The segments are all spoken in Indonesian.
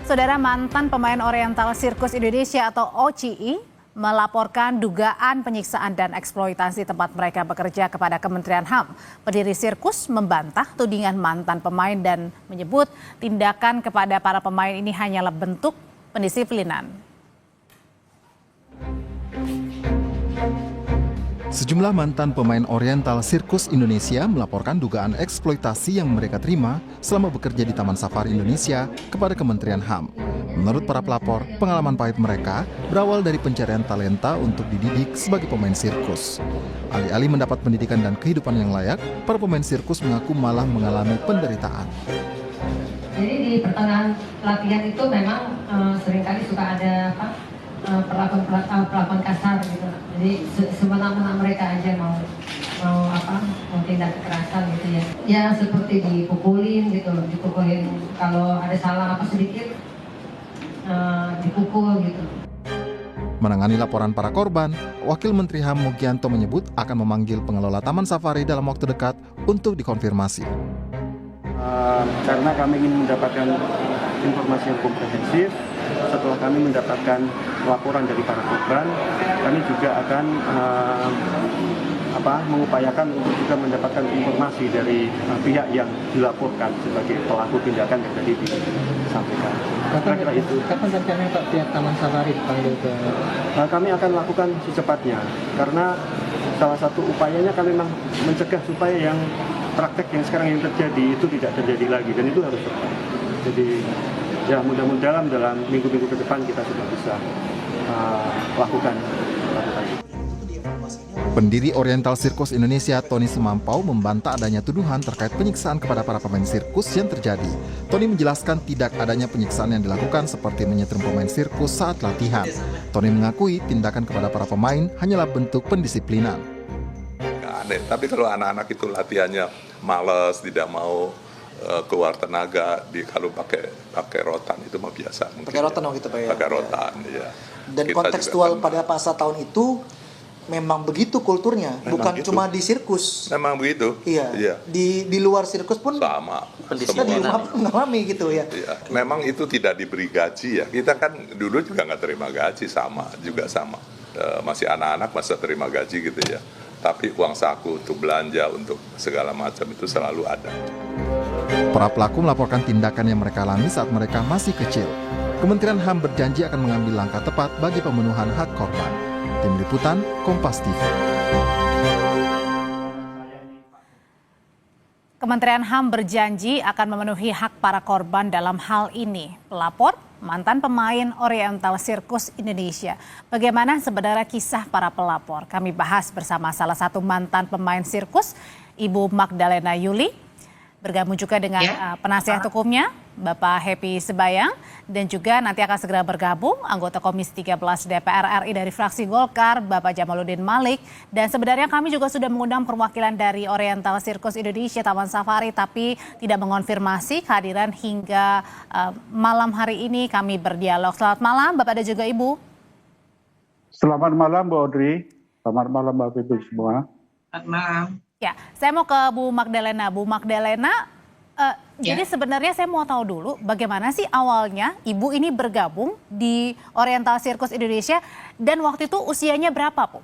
Saudara, mantan pemain Oriental Circus Indonesia atau OCI melaporkan dugaan penyiksaan dan eksploitasi tempat mereka bekerja kepada Kementerian HAM. Pendiri sirkus membantah tudingan mantan pemain dan menyebut tindakan kepada para pemain ini hanyalah bentuk pendisiplinan. Sejumlah mantan pemain Oriental Circus Indonesia melaporkan dugaan eksploitasi yang mereka terima selama bekerja di Taman Safari Indonesia kepada Kementerian HAM. Menurut para pelapor, pengalaman pahit mereka berawal dari pencarian talenta untuk dididik sebagai pemain sirkus. Alih-alih mendapat pendidikan dan kehidupan yang layak, para pemain sirkus mengaku malah mengalami penderitaan. Jadi di pertengahan latihan itu memang seringkali suka ada perlakuan kasar gitu. Jadi semena-mena mereka aja mau tindak kekerasan gitu ya. Ya seperti dipukulin gitu loh, dipukulin kalau ada salah apa sedikit dipukul gitu. Menangani laporan para korban, Wakil Menteri HAM Mugianto menyebut akan memanggil pengelola Taman Safari dalam waktu dekat untuk dikonfirmasi. Karena kami ingin mendapatkan informasi yang komprehensif, setelah kami mendapatkan laporan dari para korban, kami juga akan mengupayakan untuk juga mendapatkan informasi dari pihak yang dilaporkan sebagai pelaku tindakan yang tadi disampaikan. Kapan rencananya Pak pihak Taman Safari dipanggil ke? Kami akan lakukan secepatnya, karena salah satu upayanya kami memang mencegah supaya yang praktek yang sekarang yang terjadi itu tidak terjadi lagi, dan itu harus cepat. Jadi ya mudah-mudahan dalam minggu-minggu ke depan kita sudah bisa lakukan. Pendiri Oriental Circus Indonesia, Tony Semampau, membantah adanya tuduhan terkait penyiksaan kepada para pemain sirkus yang terjadi. Tony menjelaskan tidak adanya penyiksaan yang dilakukan seperti menyetrum pemain sirkus saat latihan. Tony mengakui tindakan kepada para pemain hanyalah bentuk pendisiplinan. Aneh, tapi kalau anak-anak itu latihannya malas, tidak mau keluar tenaga, kalau pakai rotan itu mah biasa. Pakai rotan waktu itu Pak ya? Pakai rotan, ya. Dan kita kontekstual pada masa tahun itu memang begitu kulturnya, bukan gitu. Cuma di sirkus. Memang begitu. Iya. Di luar sirkus pun sama. Kita di rumah pun mengalami gitu ya. Iya. Memang itu tidak diberi gaji ya. Kita kan dulu juga nggak terima gaji, sama. Masih anak-anak masa terima gaji gitu ya. Tapi uang saku untuk belanja, untuk segala macam itu selalu ada. Para pelaku melaporkan tindakan yang mereka alami saat mereka masih kecil. Kementerian HAM berjanji akan mengambil langkah tepat bagi pemenuhan hak korban. Tim Liputan, Kompas TV. Kementerian HAM berjanji akan memenuhi hak para korban dalam hal ini. Pelapor, mantan pemain Oriental Circus Indonesia. Bagaimana sebenarnya kisah para pelapor? Kami bahas bersama salah satu mantan pemain sirkus, Ibu Magdalena Yuli. Bergabung juga dengan penasihat hukumnya, Bapak Happy Sebayang. Dan juga nanti akan segera bergabung anggota Komisi 13 DPR RI dari fraksi Golkar, Bapak Jamaluddin Malik. Dan sebenarnya kami juga sudah mengundang perwakilan dari Oriental Circus Indonesia Taman Safari, tapi tidak mengonfirmasi kehadiran hingga malam hari ini kami berdialog. Selamat malam Bapak dan juga Ibu. Selamat malam Bu Audrey, selamat malam Mbak Ibu semua. Selamat malam. Ya, saya mau ke Bu Magdalena. Bu Magdalena, jadi sebenarnya saya mau tahu dulu bagaimana sih awalnya Ibu ini bergabung di Oriental Circus Indonesia dan waktu itu usianya berapa, Bu?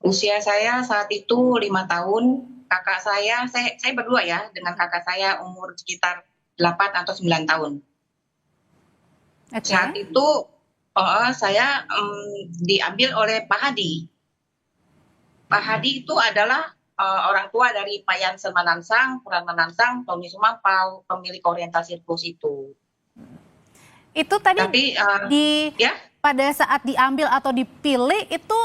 Usia saya saat itu 5 tahun, kakak saya berdua ya, dengan kakak saya umur sekitar 8 atau 9 tahun. Okay. Saat itu saya diambil oleh Pak Hadi. Pak Hadi itu adalah orang tua dari Pak Jansen Manansang, Puran Manansang, Tony Semampau, pemilik Oriental Circus itu. Itu tadi pada saat diambil atau dipilih itu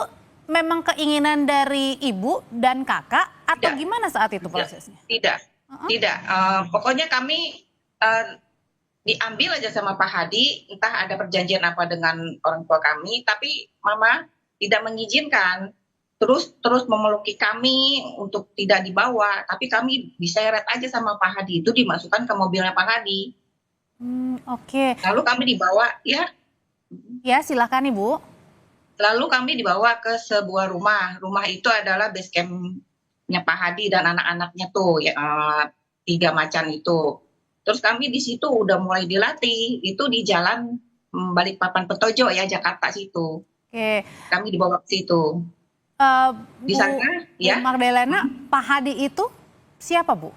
memang keinginan dari ibu dan kakak atau gimana saat itu prosesnya? Tidak. Pokoknya kami diambil aja sama Pak Hadi, entah ada perjanjian apa dengan orang tua kami, tapi Mama tidak mengizinkan. Terus memeluki kami untuk tidak dibawa, tapi kami diseret aja sama Pak Hadi, itu dimasukkan ke mobilnya Pak Hadi. Oke. Lalu kami dibawa, Ya, silakan Ibu. Lalu kami dibawa ke sebuah rumah. Rumah itu adalah base campnya Pak Hadi dan anak-anaknya tuh, 3 macan itu. Terus kami di situ udah mulai dilatih, itu di jalan Balikpapan Petojo ya, Jakarta situ. Oke. Kami dibawa ke situ. Di Bu, sana, Bu ya. Magdalena, Pak Hadi itu siapa, Bu?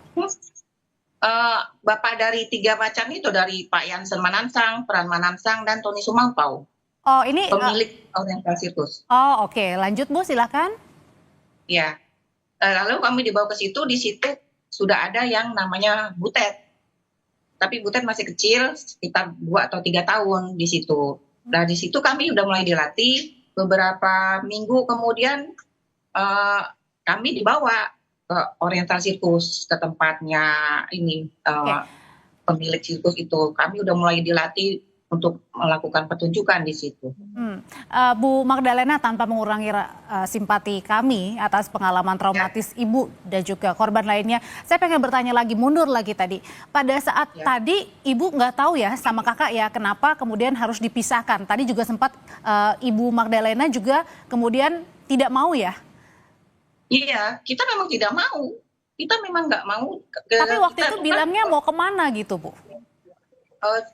Bapak dari 3 macam itu, dari Pak Yansen Manansang, Pran Manansang, dan Tony Sumampau, Oh, ini pemilik Oriental Circus. oh, oke. Lanjut, Bu, silakan. Ya. Lalu kami dibawa ke situ, di situ sudah ada yang namanya Butet. Tapi Butet masih kecil, sekitar 2 atau 3 tahun di situ. Nah, di situ kami udah mulai dilatih. Beberapa minggu kemudian kami dibawa ke Oriental Circus, ke tempatnya ini pemilik sirkus itu. Kami udah mulai dilatih untuk melakukan pertunjukan di situ. Bu Magdalena, tanpa mengurangi simpati kami atas pengalaman traumatis Ibu dan juga korban lainnya, saya pengen bertanya lagi, mundur lagi tadi. Pada saat tadi Ibu nggak tahu ya sama Kakak ya, kenapa kemudian harus dipisahkan. Tadi juga sempat Ibu Magdalena juga kemudian tidak mau ya? Iya, kita memang tidak mau. Kita memang nggak mau. Tapi waktu itu bilangnya mau kemana gitu, Bu?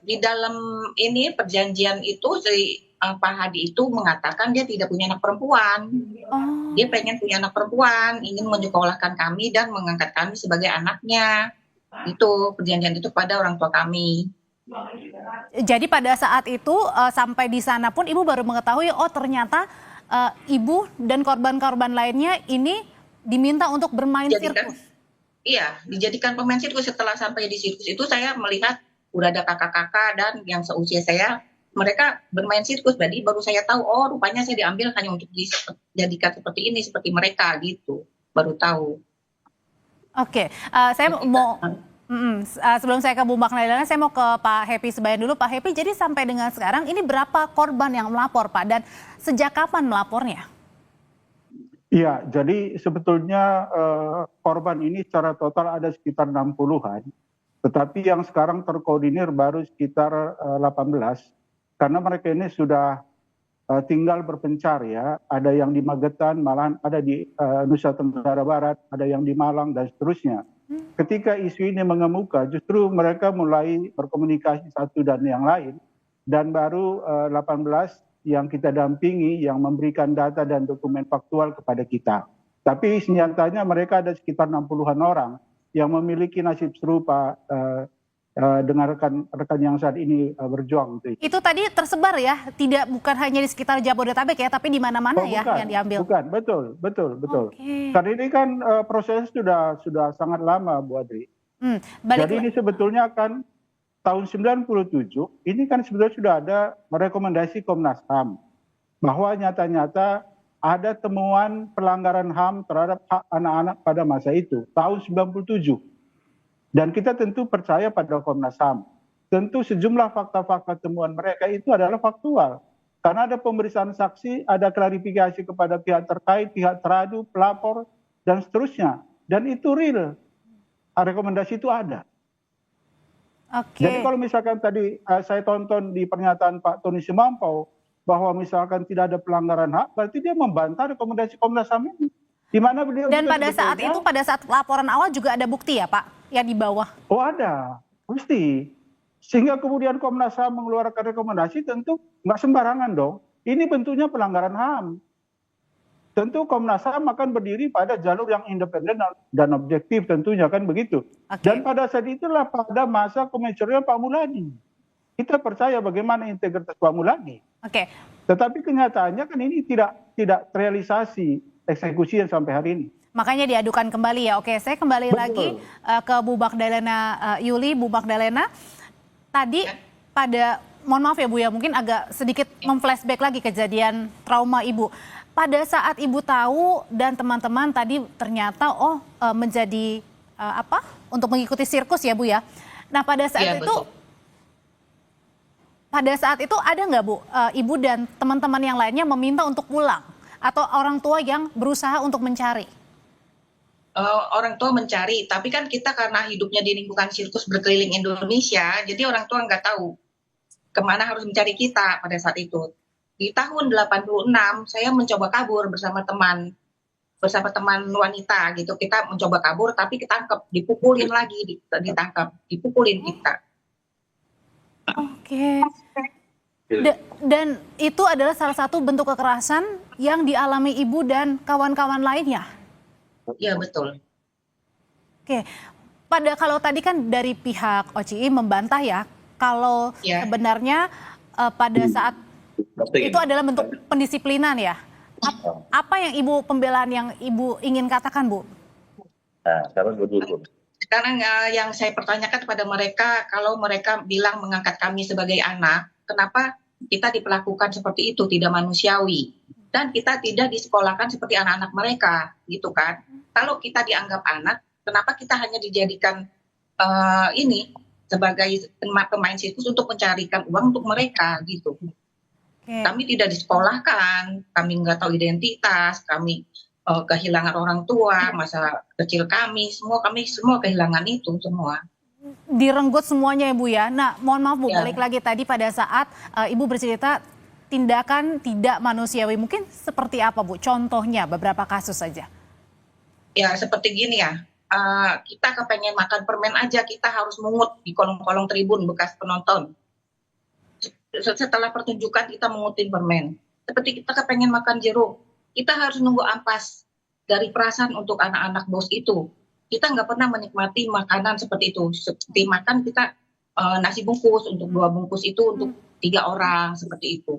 Di dalam ini perjanjian itu si Pak Hadi itu mengatakan dia tidak punya anak perempuan. Dia pengen punya anak perempuan, ingin menyekolahkan kami dan mengangkat kami sebagai anaknya. Itu perjanjian itu pada orang tua kami. Jadi pada saat itu sampai di sana pun Ibu baru mengetahui, oh ternyata Ibu dan korban-korban lainnya ini diminta untuk bermain sirkus. Iya, dijadikan pemain sirkus. Setelah sampai di sirkus itu saya melihat udah ada kakak-kakak dan yang seusia saya, mereka bermain sirkus. Jadi baru saya tahu, oh rupanya saya diambil hanya untuk dijadikan seperti ini, seperti mereka gitu. Baru tahu. Oke, saya mau sebelum saya ke Bu Magdalena, saya mau ke Pak Happy Sebayan dulu. Pak Happy, jadi sampai dengan sekarang ini berapa korban yang melapor, Pak? Dan sejak kapan melapornya? Iya, jadi sebetulnya korban ini secara total ada sekitar 60-an. Tetapi yang sekarang terkoordinir baru sekitar 18, karena mereka ini sudah tinggal berpencar ya. Ada yang di Magetan, malahan ada di Nusa Tenggara Barat, ada yang di Malang dan seterusnya. Ketika isu ini mengemuka, justru mereka mulai berkomunikasi satu dan yang lain. Dan baru 18 yang kita dampingi, yang memberikan data dan dokumen faktual kepada kita. Tapi nyatanya mereka ada sekitar 60-an orang yang memiliki nasib serupa dengan rekan yang saat ini berjuang. Itu tadi tersebar ya, bukan hanya di sekitar Jabodetabek ya, tapi di mana-mana ya yang diambil. Bukan, betul. Okay. Karena ini kan proses sudah sangat lama, Bu Adri. Jadi ini sebetulnya kan tahun 97, ini kan sebetulnya sudah ada rekomendasi Komnas HAM bahwa nyata-nyata ada temuan pelanggaran HAM terhadap hak anak-anak pada masa itu, tahun 97. Dan kita tentu percaya pada Komnas HAM. Tentu sejumlah fakta-fakta temuan mereka itu adalah faktual. Karena ada pemeriksaan saksi, ada klarifikasi kepada pihak terkait, pihak teradu, pelapor, dan seterusnya. Dan itu real. Rekomendasi itu ada. Jadi kalau misalkan tadi saya tonton di pernyataan Pak Tony Sumampau, bahwa misalkan tidak ada pelanggaran hak, berarti dia membantah rekomendasi Komnas HAM ini. Di mana beliau dan pada saat itu, pada saat laporan awal juga ada bukti ya Pak, yang di bawah? Oh ada, pasti. Sehingga kemudian Komnas HAM mengeluarkan rekomendasi tentu nggak sembarangan dong. Ini bentuknya pelanggaran HAM. Tentu Komnas HAM akan berdiri pada jalur yang independen dan objektif tentunya kan begitu. Dan pada saat itulah pada masa komisioner Pak Muladi. Kita percaya bagaimana integritas Pak Muladi. Tetapi kenyataannya kan ini tidak terrealisasi eksekusi yang sampai hari ini. Makanya diadukan kembali ya. Oke, saya kembali lagi ke Bu Magdalena Yuli. Bu Magdalena, tadi mohon maaf ya Bu ya, mungkin agak sedikit memflashback lagi kejadian trauma Ibu. Pada saat Ibu tahu dan teman-teman tadi ternyata menjadi untuk mengikuti sirkus ya Bu ya. Nah pada saat itu betul. Pada saat itu ada nggak Bu, Ibu dan teman-teman yang lainnya meminta untuk pulang? Atau orang tua yang berusaha untuk mencari? Orang tua mencari, tapi kan kita karena hidupnya di lingkungan sirkus berkeliling Indonesia, jadi orang tua nggak tahu kemana harus mencari kita pada saat itu. Di tahun 86, saya mencoba kabur bersama teman. bersama teman wanita gitu. Kita mencoba kabur tapi ditangkap, dipukulin lagi, ditangkap, dipukulin kita. Oke. Dan itu adalah salah satu bentuk kekerasan yang dialami ibu dan kawan-kawan lainnya. Iya betul. Oke. Kalau tadi kan dari pihak OCI membantah ya, kalau sebenarnya pada saat itu adalah bentuk pendisiplinan ya. Apa yang pembelaan yang ibu ingin katakan, Bu? Sekarang yang saya pertanyakan kepada mereka, kalau mereka bilang mengangkat kami sebagai anak, kenapa kita diperlakukan seperti itu, tidak manusiawi, dan kita tidak disekolahkan seperti anak-anak mereka, gitu kan? Kalau kita dianggap anak, kenapa kita hanya dijadikan ini sebagai pemain sirkus untuk mencarikan uang untuk mereka, gitu? Kami tidak disekolahkan, kami nggak tahu identitas, kami kehilangan orang tua, masa kecil kami semua kehilangan itu semua. Direnggut semuanya ya Bu ya. Nah mohon maaf Bu, balik lagi tadi pada saat Ibu bercerita tindakan tidak manusiawi, mungkin seperti apa Bu? Contohnya beberapa kasus saja. Ya seperti gini ya, kita kepengen makan permen aja kita harus mungut di kolong-kolong tribun bekas penonton. Setelah pertunjukan kita mengutin permen. Seperti kita kepengen makan jeruk, kita harus nunggu ampas dari perasaan untuk anak-anak bos itu. Kita nggak pernah menikmati makanan seperti itu. Seperti makan kita nasi bungkus untuk 2 bungkus itu untuk 3 orang seperti itu.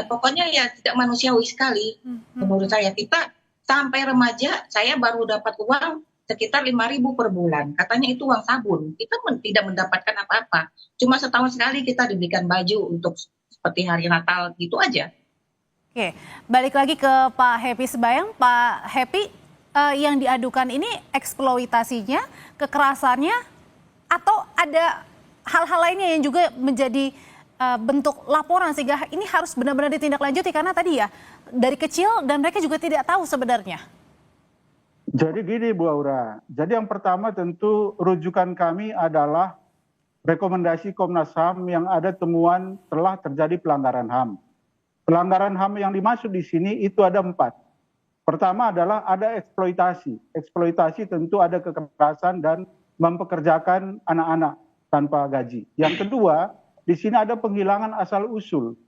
Pokoknya ya tidak manusiawi sekali menurut saya. Kita sampai remaja saya baru dapat uang sekitar 5.000 per bulan. Katanya itu uang sabun. Kita tidak mendapatkan apa-apa. Cuma setahun sekali kita diberikan baju untuk seperti hari Natal gitu aja. Oke, balik lagi ke Pak Happy Sembayang. Pak Happy, yang diadukan ini eksploitasinya, kekerasannya, atau ada hal-hal lainnya yang juga menjadi bentuk laporan sehingga ini harus benar-benar ditindaklanjuti karena tadi ya dari kecil dan mereka juga tidak tahu sebenarnya. Jadi gini Bu Aura, jadi yang pertama tentu rujukan kami adalah rekomendasi Komnas HAM yang ada temuan telah terjadi pelanggaran HAM. Pelanggaran HAM yang dimaksud di sini itu ada 4. Pertama adalah ada eksploitasi. Eksploitasi tentu ada kekerasan dan mempekerjakan anak-anak tanpa gaji. Yang kedua, di sini ada penghilangan asal-usul.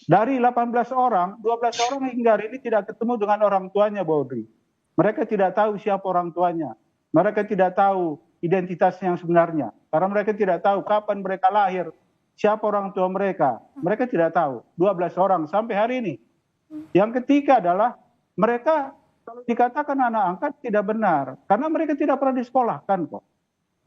Dari 18 orang, 12 orang hingga hari ini tidak ketemu dengan orang tuanya, Bu Audrey. Mereka tidak tahu siapa orang tuanya. Mereka tidak tahu identitasnya yang sebenarnya. Karena mereka tidak tahu kapan mereka lahir, siapa orang tua mereka. Mereka tidak tahu. 12 orang sampai hari ini. Yang ketiga adalah mereka kalau dikatakan anak angkat tidak benar. Karena mereka tidak pernah disekolahkan kok.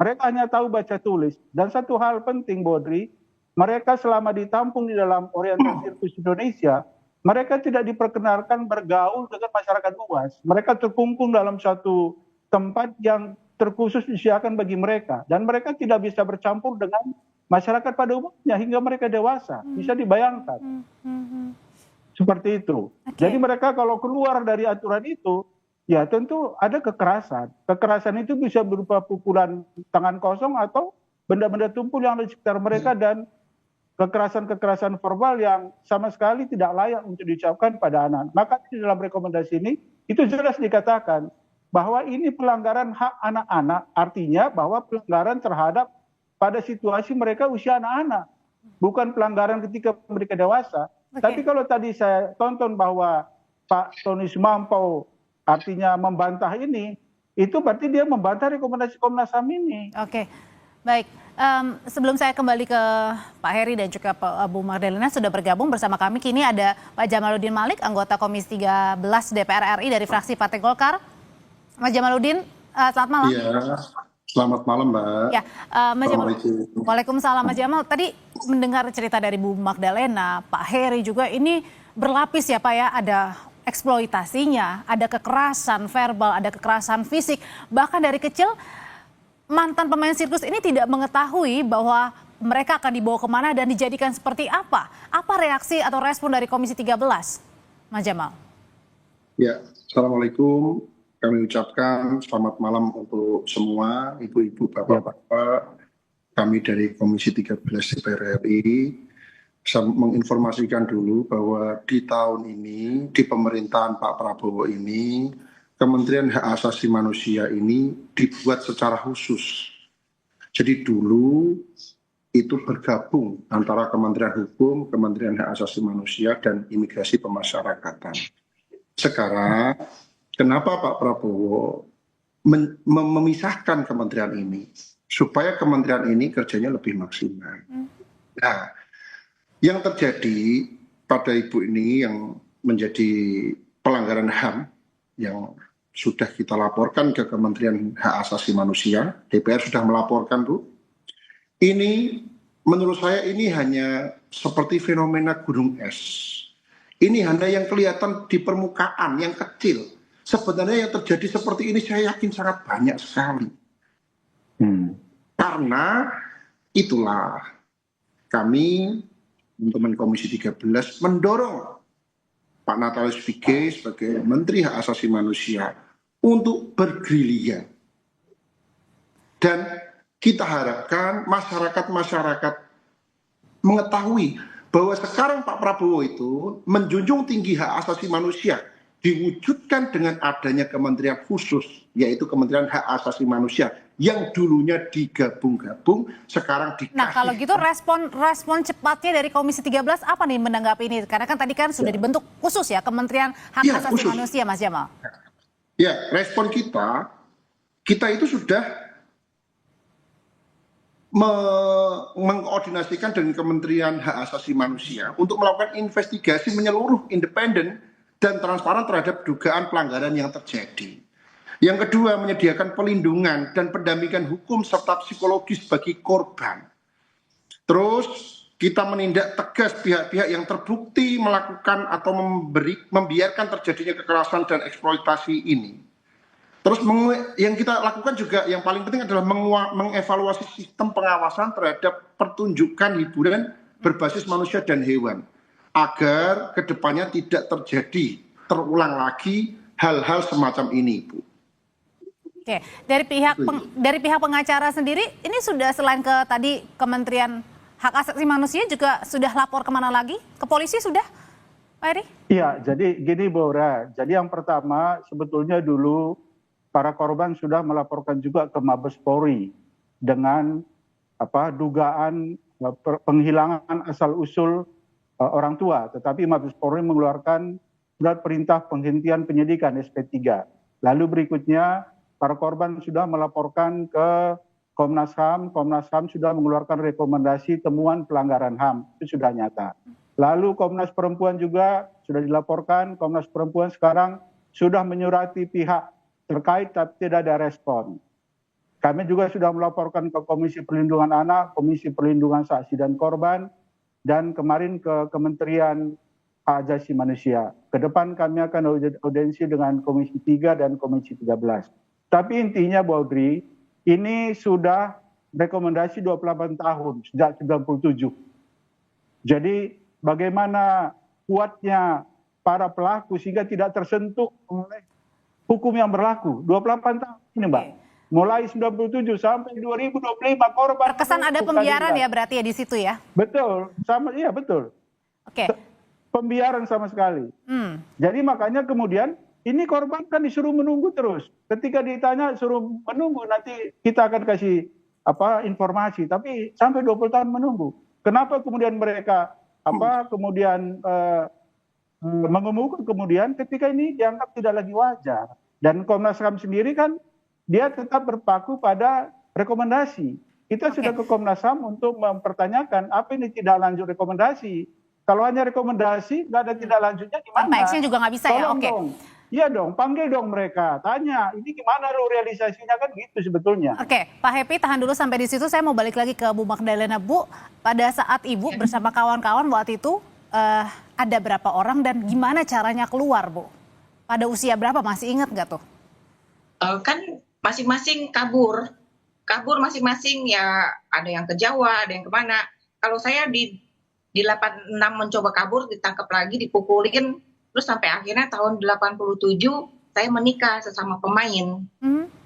Mereka hanya tahu baca tulis. Dan satu hal penting, Bodri, mereka selama ditampung di dalam orientasi sirkus Indonesia, mereka tidak diperkenalkan bergaul dengan masyarakat luas. Mereka terkungkung dalam satu tempat yang terkhusus disediakan bagi mereka. Dan mereka tidak bisa bercampur dengan masyarakat pada umumnya hingga mereka dewasa. Bisa dibayangkan. Seperti itu. Jadi mereka kalau keluar dari aturan itu, ya tentu ada kekerasan. Kekerasan itu bisa berupa pukulan tangan kosong atau benda-benda tumpul yang ada di sekitar mereka dan kekerasan-kekerasan verbal yang sama sekali tidak layak untuk diucapkan pada anak. Maka di dalam rekomendasi ini itu jelas dikatakan bahwa ini pelanggaran hak anak-anak, artinya bahwa pelanggaran terhadap pada situasi mereka usia anak-anak, bukan pelanggaran ketika mereka dewasa. Tapi kalau tadi saya tonton bahwa Pak Tony Sumampau artinya membantah ini, itu berarti dia membantah rekomendasi Komnas HAM ini. Oke, baik. Sebelum saya kembali ke Pak Heri dan juga Bu Magdalena sudah bergabung bersama kami. Kini ada Pak Jamaluddin Malik, anggota Komisi 13 DPR RI dari fraksi Partai Golkar. Mas Jamaluddin, selamat malam. Iya, selamat malam Mbak. Ya, Mas Jamal. Waalaikumsalam Mas Jamal. Tadi mendengar cerita dari Bu Magdalena, Pak Heri juga ini berlapis ya Pak ya, ada eksploitasinya, ada kekerasan verbal, ada kekerasan fisik, bahkan dari kecil mantan pemain sirkus ini tidak mengetahui bahwa mereka akan dibawa kemana dan dijadikan seperti apa. Apa reaksi atau respon dari Komisi 13, Mas Jamal? Ya, Assalamualaikum. Kami ucapkan selamat malam untuk semua ibu-ibu, bapak-bapak. Kami dari Komisi 13 DPR RI saya menginformasikan dulu bahwa di tahun ini, di pemerintahan Pak Prabowo ini, Kementerian Hak Asasi Manusia ini dibuat secara khusus. Jadi dulu itu bergabung antara Kementerian Hukum, Kementerian Hak Asasi Manusia, dan Imigrasi Pemasyarakatan. Sekarang, kenapa Pak Prabowo memisahkan kementerian ini? Supaya kementerian ini kerjanya lebih maksimal. Nah, yang terjadi pada Ibu ini yang menjadi pelanggaran HAM, yang sudah kita laporkan ke Kementerian Hak Asasi Manusia, DPR sudah melaporkan, Bu. Ini menurut saya ini hanya seperti fenomena gunung es. Ini hanya yang kelihatan di permukaan, yang kecil. Sebenarnya yang terjadi seperti ini saya yakin sangat banyak sekali. Karena itulah kami, teman-teman Komisi 13, mendorong Pak Natalius Pigai sebagai Menteri Hak Asasi Manusia untuk bergerilya. Dan kita harapkan masyarakat mengetahui bahwa sekarang Pak Prabowo itu menjunjung tinggi hak asasi manusia, diwujudkan dengan adanya kementerian khusus, yaitu Kementerian Hak Asasi Manusia, yang dulunya digabung-gabung, sekarang dikasih. Nah, kalau gitu respon cepatnya dari Komisi 13 apa nih menanggapi ini? Karena kan tadi kan sudah dibentuk khusus ya, Kementerian Hak Asasi khusus. Manusia, Mas Jamal. Ya, respon kita itu sudah mengkoordinasikan dengan Kementerian Hak Asasi Manusia untuk melakukan investigasi menyeluruh, independen, dan transparan terhadap dugaan pelanggaran yang terjadi. Yang kedua, menyediakan pelindungan dan pendampingan hukum serta psikologis bagi korban. Terus kita menindak tegas pihak-pihak yang terbukti melakukan atau membiarkan terjadinya kekerasan dan eksploitasi ini. Terus yang kita lakukan juga yang paling penting adalah mengevaluasi sistem pengawasan terhadap pertunjukan hiburan berbasis manusia dan hewan, agar kedepannya tidak terulang lagi hal-hal semacam ini, Bu. Oke, dari pihak pengacara sendiri, ini sudah selain ke tadi Kementerian Hak Asasi Manusia juga sudah lapor kemana lagi? Ke polisi sudah, Pak Heri? Iya, jadi gini Bu Aura. Jadi yang pertama sebetulnya dulu para korban sudah melaporkan juga ke Mabes Polri dengan dugaan penghilangan asal-usul orang tua. Tetapi Mabes Polri mengeluarkan surat perintah penghentian penyidikan SP3. Lalu berikutnya para korban sudah melaporkan ke Komnas HAM sudah mengeluarkan rekomendasi temuan pelanggaran HAM, itu sudah nyata. Lalu Komnas Perempuan juga sudah dilaporkan, Komnas Perempuan sekarang sudah menyurati pihak terkait tapi tidak ada respon. Kami juga sudah melaporkan ke Komisi Perlindungan Anak, Komisi Perlindungan Saksi dan Korban, dan kemarin ke Kementerian Hak Asasi Manusia. Ke depan kami akan audiensi dengan Komisi 3 dan Komisi 13. Tapi intinya Bu Audrey, ini sudah rekomendasi 28 tahun, sejak 97. Jadi bagaimana kuatnya para pelaku sehingga tidak tersentuh oleh hukum yang berlaku. 28 tahun ini Mbak. Mulai 97 sampai 2025 korban. Terkesan ada pembiaran ya berarti ya di situ ya? Betul, iya betul. Oke. Pembiaran sama sekali. Jadi makanya kemudian ini korban kan disuruh menunggu terus. Ketika ditanya suruh menunggu, nanti kita akan kasih informasi. Tapi sampai 20 tahun menunggu. Kenapa kemudian mereka mengemuka kemudian ketika ini dianggap tidak lagi wajar. Dan Komnas HAM sendiri kan dia tetap berpaku pada rekomendasi. Kita sudah ke Komnas HAM untuk mempertanyakan apa ini tidak lanjut rekomendasi. Kalau hanya rekomendasi, nggak ada tidak lanjutnya gimana? Tanpa action juga nggak bisa ya? Oke. Iya dong, panggil dong mereka, tanya, ini gimana lo realisasinya kan gitu sebetulnya. Oke, Pak Happy tahan dulu sampai di situ. Saya mau balik lagi ke Bu Magdalena. Bu, pada saat Ibu bersama kawan-kawan waktu itu ada berapa orang dan gimana caranya keluar, Bu? Pada usia berapa, masih ingat nggak tuh? Kan masing-masing kabur masing-masing ya, ada yang ke Jawa, ada yang kemana. Kalau saya di 86 mencoba kabur, ditangkap lagi, dipukulin. Terus sampai akhirnya tahun 87 saya menikah sesama pemain.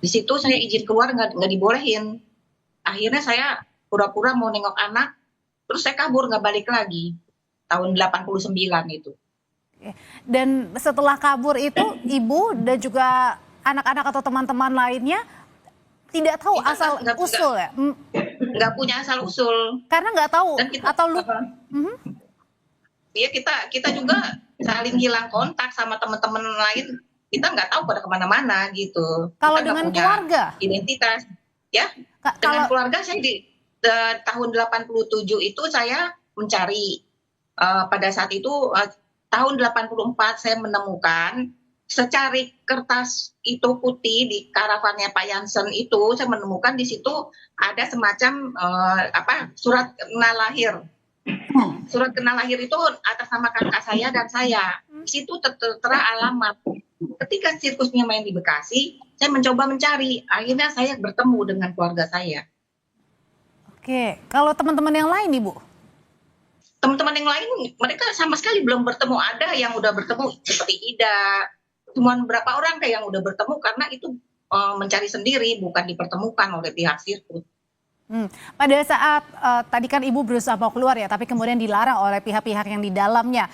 Di situ saya izin keluar nggak dibolehin. Akhirnya saya pura-pura mau nengok anak, terus saya kabur nggak balik lagi. Tahun 89 itu. Dan setelah kabur itu Ibu dan juga anak-anak atau teman-teman lainnya tidak tahu asal usul ya? Nggak punya asal usul. Karena nggak tahu Dan kita, atau lupa. Ya kita juga saling hilang kontak sama teman-teman lain. Kita nggak tahu pada kemana-mana gitu. Kalau Kita nggak dengan punya keluarga? identitas, ya. Dengan Kalau keluarga saya di tahun 87 itu saya mencari. Pada saat itu tahun 84 saya menemukan secari kertas itu putih di karavannya Pak Jansen itu, saya menemukan di situ ada semacam surat kenal lahir. Surat kenal lahir itu atas nama kakak saya dan saya. Di situ tertera alamat. Ketika sirkusnya main di Bekasi, saya mencoba mencari. Akhirnya saya bertemu dengan keluarga saya. Oke, kalau teman-teman yang lain, Ibu? Teman-teman yang lain, mereka sama sekali belum bertemu. Ada yang udah bertemu seperti Ida. Cuma beberapa orang kayak yang udah bertemu karena itu mencari sendiri, bukan dipertemukan oleh pihak sirkus. Pada saat tadi kan Ibu berusaha mau keluar ya, tapi kemudian dilarang oleh pihak-pihak yang di dalamnya.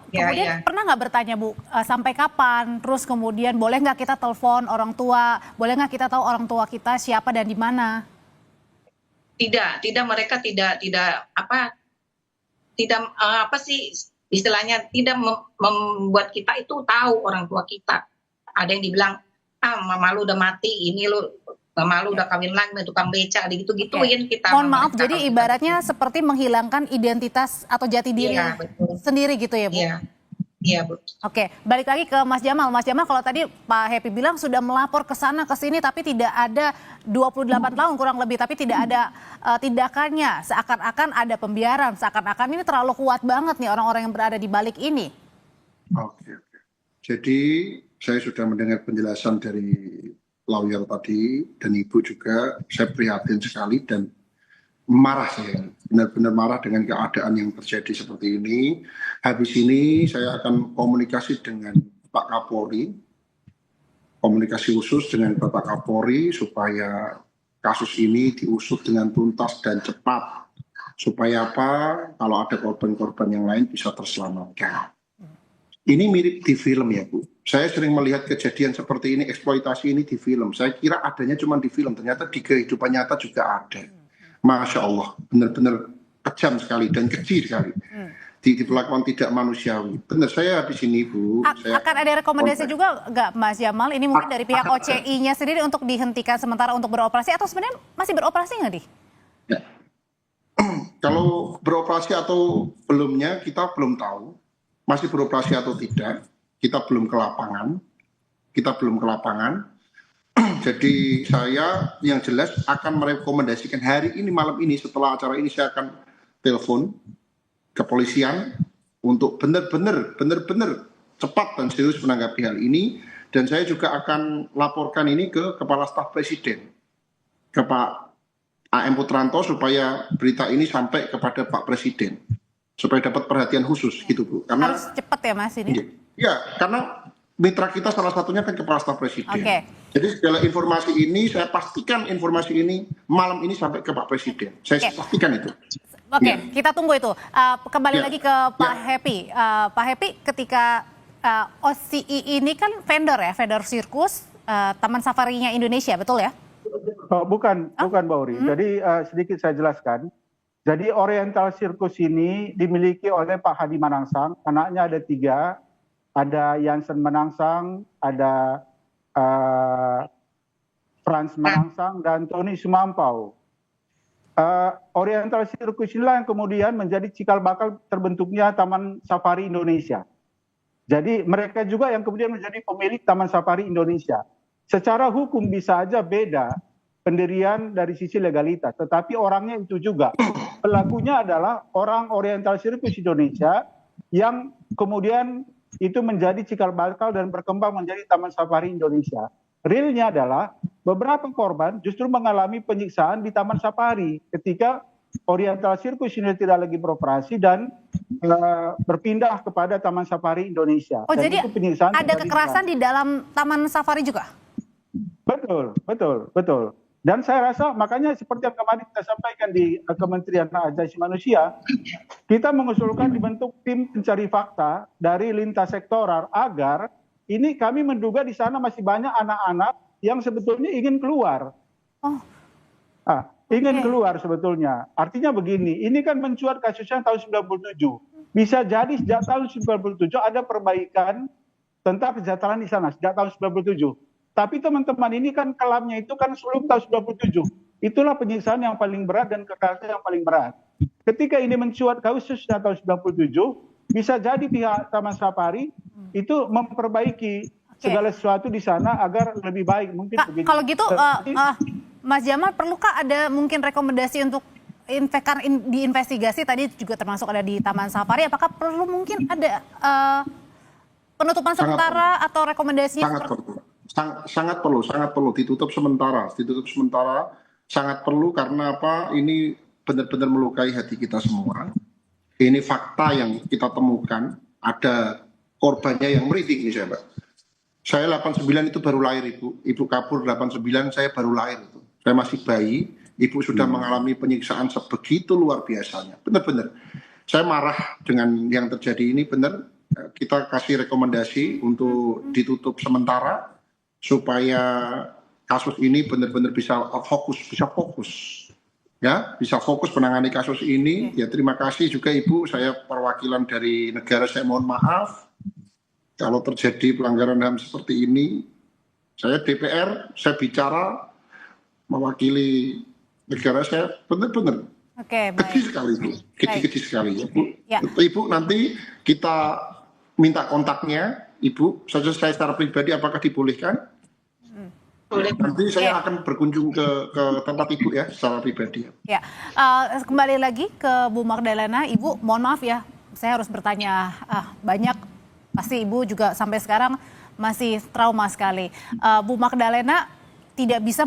Kemudian pernah nggak bertanya Bu, sampai kapan? Terus kemudian boleh nggak kita telepon orang tua? Boleh nggak kita tahu orang tua kita siapa dan di mana? Tidak, mereka tidak istilahnya tidak membuat kita itu tahu orang tua kita. Ada yang dibilang, mama lu udah mati, ini lu mama lu udah kawin lagi, tukang beca, gitu-gituin kita. Mohon maaf, jadi ibaratnya seperti menghilangkan identitas atau jati diri sendiri gitu ya Bu? Iya, Bu. Oke, balik lagi ke Mas Jamal. Mas Jamal, kalau tadi Pak Happy bilang sudah melapor ke sana ke sini tapi tidak ada 28 tahun kurang lebih, tapi tidak ada tindakannya. Seakan-akan ada pembiaran, seakan-akan ini terlalu kuat banget nih orang-orang yang berada di balik ini. Oke. Jadi saya sudah mendengar penjelasan dari lawyer tadi dan Ibu juga. Saya prihatin sekali dan marah, saya benar-benar marah dengan keadaan yang terjadi seperti ini. Habis ini saya akan komunikasi dengan Pak Kapolri, komunikasi khusus dengan Bapak Kapolri supaya kasus ini diusut dengan tuntas dan cepat. Supaya apa? Kalau ada korban-korban yang lain bisa terselamatkan. Ini mirip di film ya Bu. Saya sering melihat kejadian seperti ini, eksploitasi ini di film. Saya kira adanya cuma di film, ternyata di kehidupan nyata juga ada. Masya Allah, benar-benar kejam sekali dan keji sekali. Diperlakukan tidak manusiawi. Benar, saya habis ini Bu. Akan ada rekomendasi juga nggak Mas Jamal? Ini mungkin dari pihak OCI-nya sendiri untuk dihentikan sementara untuk beroperasi atau sebenarnya masih beroperasi nggak Di? Ya. Kalau beroperasi atau belumnya kita belum tahu. Masih beroperasi atau tidak, kita belum ke lapangan. Jadi saya yang jelas akan merekomendasikan hari ini, malam ini, setelah acara ini saya akan telepon kepolisian untuk benar-benar cepat dan serius menanggapi hal ini. Dan saya juga akan laporkan ini ke Kepala Staf Presiden, ke Pak A.M. Putranto, supaya berita ini sampai kepada Pak Presiden, supaya dapat perhatian khusus gitu Bu. Karena harus cepat ya Mas ini? Ya, karena mitra kita salah satunya kan Kepala Staf Presiden. Jadi segala informasi ini, saya pastikan informasi ini malam ini sampai ke Pak Presiden. Saya pastikan itu. Kita tunggu itu. Kembali lagi ke Pak Happy. Pak Happy, ketika OCI ini kan vendor sirkus Taman Safarinya Indonesia, betul ya? Bukan Mbak Uri. Jadi sedikit saya jelaskan. Jadi Oriental Circus ini dimiliki oleh Pak Hadi Manangsang. Anaknya ada 3. Ada Jansen Manangsang, ada Frans Manangsang, dan Tony Sumampau. Oriental Circus inilah yang kemudian menjadi cikal bakal terbentuknya Taman Safari Indonesia. Jadi mereka juga yang kemudian menjadi pemilik Taman Safari Indonesia. Secara hukum bisa aja beda pendirian dari sisi legalitas, tetapi orangnya itu juga. Pelakunya adalah orang Oriental Circus Indonesia yang kemudian itu menjadi cikal bakal dan berkembang menjadi Taman Safari Indonesia. Realnya adalah beberapa korban justru mengalami penyiksaan di Taman Safari ketika Oriental Circus ini tidak lagi beroperasi dan berpindah kepada Taman Safari Indonesia. Oh, dan jadi itu penyiksaan ada kekerasan di dalam Taman Safari juga? Betul. Dan saya rasa makanya seperti yang kemarin kita sampaikan di Kementerian Hak Asasi Manusia, kita mengusulkan dibentuk tim pencari fakta dari lintas sektoral agar ini kami menduga di sana masih banyak anak-anak yang sebetulnya ingin keluar. Ingin keluar sebetulnya. Artinya begini, ini kan mencuat kasusnya tahun 97. Bisa jadi sejak tahun 97 ada perbaikan tentang kesejahteraan di sana, sejak tahun 97. Tapi teman-teman ini kan kelamnya itu kan sebelum tahun 97. Itulah penyiksaan yang paling berat dan kekerasan yang paling berat. Ketika ini mencuat kasusnya tahun 97, bisa jadi pihak Taman Safari itu memperbaiki segala sesuatu di sana agar lebih baik. Mungkin Kak, kalau gitu Mas Jamal, perlukah ada mungkin rekomendasi untuk diinvestigasi tadi juga termasuk ada di Taman Safari, apakah perlu mungkin ada penutupan sementara atau rekomendasinya? Sangat perlu ditutup sementara sangat perlu karena apa, ini benar-benar melukai hati kita semua. Ini fakta yang kita temukan, ada korbannya yang merinding ini saya 89 itu baru lahir, ibu kabur 89, saya baru lahir itu, saya masih bayi, ibu sudah mengalami penyiksaan sebegitu luar biasanya, benar-benar saya marah dengan yang terjadi ini. Benar, kita kasih rekomendasi untuk ditutup sementara supaya kasus ini benar-benar bisa fokus menangani kasus ini. Ya, terima kasih juga Ibu, saya perwakilan dari negara, saya mohon maaf kalau terjadi pelanggaran HAM seperti ini. Saya DPR, saya bicara mewakili negara saya, benar-benar keji sekali Ibu, keji sekali Ibu. Ibu nanti kita minta kontaknya Ibu, saya secara pribadi apakah dibolehkan? Nanti saya akan berkunjung ke tempat Ibu ya secara pribadi. Ya, kembali lagi ke Bu Magdalena, Ibu mohon maaf ya, saya harus bertanya banyak, pasti Ibu juga sampai sekarang masih trauma sekali. Bu Magdalena tidak bisa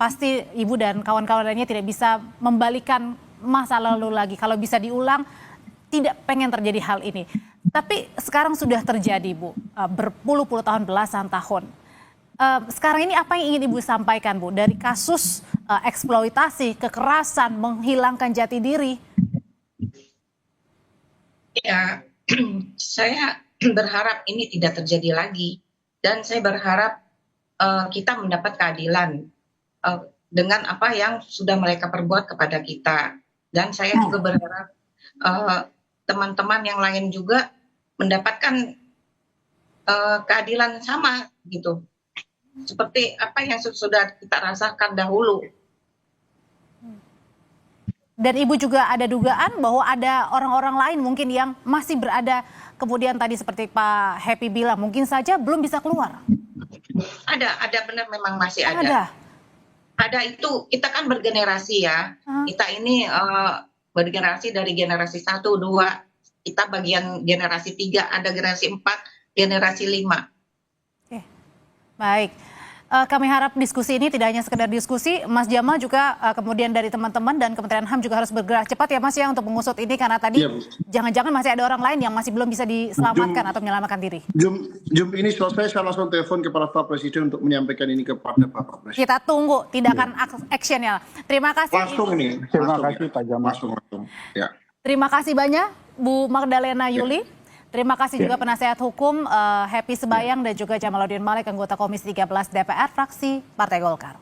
pasti Ibu dan kawan-kawan lainnya tidak bisa membalikan masa lalu lagi. Kalau bisa diulang, tidak pengen terjadi hal ini. Tapi sekarang sudah terjadi Bu, berpuluh-puluh tahun, belasan tahun. Sekarang ini apa yang ingin Ibu sampaikan Bu dari kasus eksploitasi, kekerasan, menghilangkan jati diri? Ya, saya berharap ini tidak terjadi lagi, dan saya berharap kita mendapat keadilan dengan apa yang sudah mereka perbuat kepada kita. Dan saya juga berharap teman-teman yang lain juga mendapatkan keadilan sama gitu, seperti apa yang sudah kita rasakan dahulu. Dan Ibu juga ada dugaan bahwa ada orang-orang lain mungkin yang masih berada, kemudian tadi seperti Pak Happy bilang, mungkin saja belum bisa keluar. Ada benar, memang masih ada. Ada itu, kita kan bergenerasi ya. Kita ini bergenerasi dari generasi 1, 2, kita bagian generasi 3, ada generasi 4, generasi 5. Oke, baik. Kami harap diskusi ini tidak hanya sekedar diskusi, Mas Jamal juga kemudian dari teman-teman dan Kementerian HAM juga harus bergerak cepat ya Mas ya untuk mengusut ini, karena tadi jangan-jangan masih ada orang lain yang masih belum bisa diselamatkan atau menyelamatkan diri. Jum ini selesai, saya langsung telepon kepada Pak Presiden untuk menyampaikan ini kepada Bapak Presiden. Kita tunggu tindakan action ya. Terima kasih. Langsung ini. Terima kasih Pak Jamal. Langsung. Ya. Terima kasih banyak Bu Magdalena Yuli. Terima kasih juga penasehat hukum Happy Sebayang dan juga Jamaluddin Malik, anggota Komisi 13 DPR fraksi Partai Golkar.